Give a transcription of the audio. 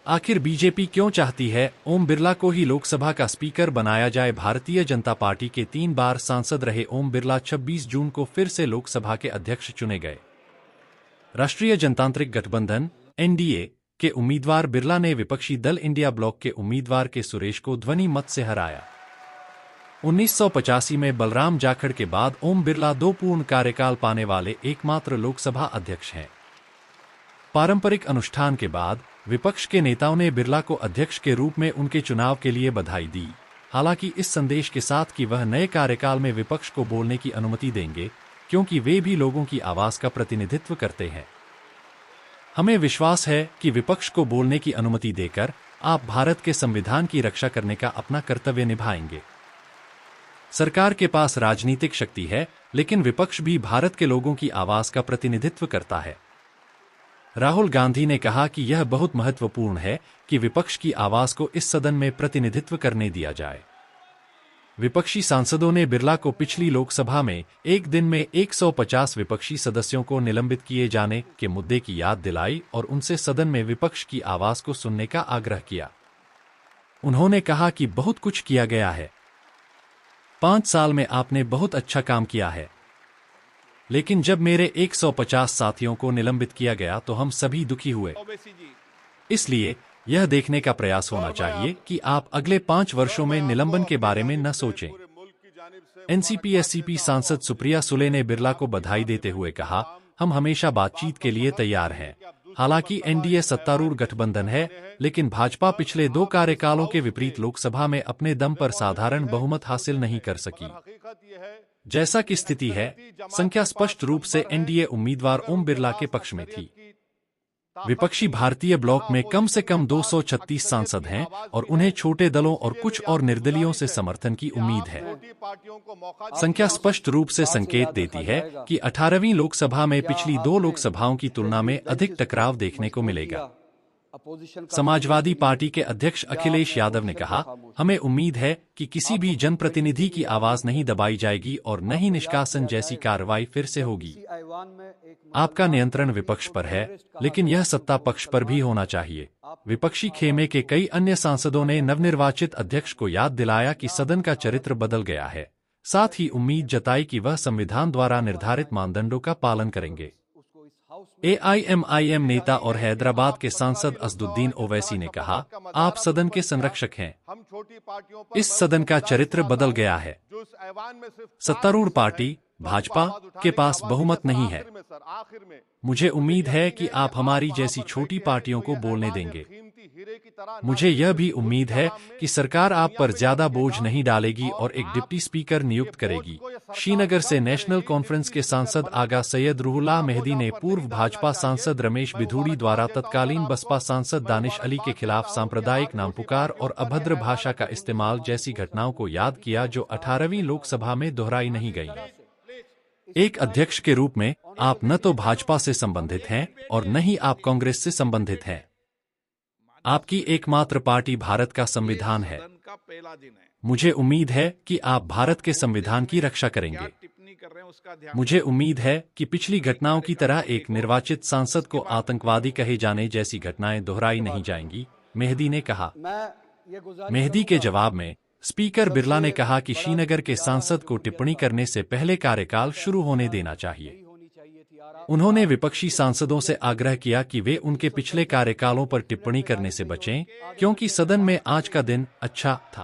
आखिर बीजेपी क्यों चाहती है ओम बिरला को ही लोकसभा का स्पीकर बनाया जाए? भारतीय जनता पार्टी के 3 बार सांसद रहे ओम बिरला 26 जून को फिर से लोकसभा के अध्यक्ष चुने गए। राष्ट्रीय जनतांत्रिक गठबंधन (एनडीए) के उम्मीदवार बिरला ने विपक्षी दल इंडिया ब्लॉक के उम्मीदवार के सुरेश को ध्वनि मत से हराया। 1985 में बलराम जाखड़ के बाद ओम बिरला 2 पूर्ण कार्यकाल पाने वाले एकमात्र लोकसभा अध्यक्ष हैं। पारंपरिक अनुष्ठान के बाद विपक्ष के नेताओं ने बिरला को अध्यक्ष के रूप में उनके चुनाव के लिए बधाई दी, हालांकि इस संदेश के साथ कि वह नए कार्यकाल में विपक्ष को बोलने की अनुमति देंगे, क्योंकि वे भी लोगों की आवाज का प्रतिनिधित्व करते हैं। हमें विश्वास है कि विपक्ष को बोलने की अनुमति देकर आप भारत के संविधान की रक्षा करने का अपना कर्तव्य निभाएंगे। सरकार के पास राजनीतिक शक्ति है, लेकिन विपक्ष भी भारत के लोगों की आवाज का प्रतिनिधित्व करता है। राहुल गांधी ने कहा कि यह बहुत महत्वपूर्ण है कि विपक्ष की आवाज को इस सदन में प्रतिनिधित्व करने दिया जाए। विपक्षी सांसदों ने बिरला को पिछली लोकसभा में एक दिन में 150 विपक्षी सदस्यों को निलंबित किए जाने के मुद्दे की याद दिलाई और उनसे सदन में विपक्ष की आवाज को सुनने का आग्रह किया। उन्होंने कहा कि बहुत कुछ किया गया है। 5 साल में आपने बहुत अच्छा काम किया है, लेकिन जब मेरे 150 साथियों को निलंबित किया गया तो हम सभी दुखी हुए। इसलिए यह देखने का प्रयास होना चाहिए कि आप अगले 5 वर्षों में निलंबन के बारे में न सोचें। एनसीपी-एससीपी सांसद सुप्रिया सुले ने बिरला को बधाई देते हुए कहा, हम हमेशा बातचीत के लिए तैयार हैं। हालांकि एनडीए सत्तारूढ़ गठबंधन है, लेकिन भाजपा पिछले 2 कार्यकालों के विपरीत लोकसभा में अपने दम पर साधारण बहुमत हासिल नहीं कर सकी। जैसा कि स्थिति है, संख्या स्पष्ट रूप से एनडीए उम्मीदवार ओम बिरला के पक्ष में थी। विपक्षी भारतीय ब्लॉक में कम से कम 236 सांसद हैं और उन्हें छोटे दलों और कुछ और निर्दलीयों से समर्थन की उम्मीद है। संख्या स्पष्ट रूप से संकेत देती है कि 18वीं लोकसभा में पिछली 2 लोकसभाओं की तुलना में अधिक टकराव देखने को मिलेगा। समाजवादी पार्टी के अध्यक्ष अखिलेश यादव ने कहा, हमें उम्मीद है कि किसी भी जनप्रतिनिधि की आवाज नहीं दबाई जाएगी और न ही निष्कासन जैसी कार्रवाई फिर से होगी। आपका नियंत्रण विपक्ष पर है, लेकिन यह सत्ता पक्ष पर भी होना चाहिए। विपक्षी खेमे के कई अन्य सांसदों ने नवनिर्वाचित अध्यक्ष को याद दिलाया कि सदन का चरित्र बदल गया है। साथ ही उम्मीद जताई कि वह संविधान द्वारा निर्धारित मानदंडों का पालन करेंगे। एआईएमआईएम नेता और हैदराबाद के सांसद असदुद्दीन ओवैसी ने कहा, आप सदन के संरक्षक हैं। इस सदन का चरित्र बदल गया है। सत्तारूढ़ पार्टी भाजपा के पास बहुमत नहीं है। मुझे उम्मीद है कि आप हमारी जैसी छोटी पार्टियों को बोलने देंगे। मुझे यह भी उम्मीद है कि सरकार आप पर ज्यादा बोझ नहीं डालेगी और एक डिप्टी स्पीकर नियुक्त करेगी। श्रीनगर से नेशनल कॉन्फ्रेंस के सांसद आगा सैयद रूहुल्लाह मेहदी ने पूर्व भाजपा सांसद रमेश बिधूड़ी द्वारा तत्कालीन बसपा सांसद दानिश अली के खिलाफ सांप्रदायिक नामपुकार और अभद्र भाषा का इस्तेमाल जैसी घटनाओं को याद किया, जो 18वीं लोकसभा में दोहराई नहीं गई। एक अध्यक्ष के रूप में आप न तो भाजपा से संबंधित हैं और न ही आप कांग्रेस से संबंधित हैं। आपकी एकमात्र पार्टी भारत का संविधान है। मुझे उम्मीद है कि आप भारत के संविधान की रक्षा करेंगे। मुझे उम्मीद है कि पिछली घटनाओं की तरह एक निर्वाचित सांसद को आतंकवादी कहे जाने जैसी घटनाएं दोहराई नहीं जाएंगी, मेहदी ने कहा। मेहदी के जवाब में स्पीकर बिरला ने कहा कि श्रीनगर के सांसद को टिप्पणी करने से पहले कार्यकाल शुरू होने देना चाहिए। उन्होंने विपक्षी सांसदों से आग्रह किया कि वे उनके पिछले कार्यकालों पर टिप्पणी करने से बचें, क्योंकि सदन में आज का दिन अच्छा था।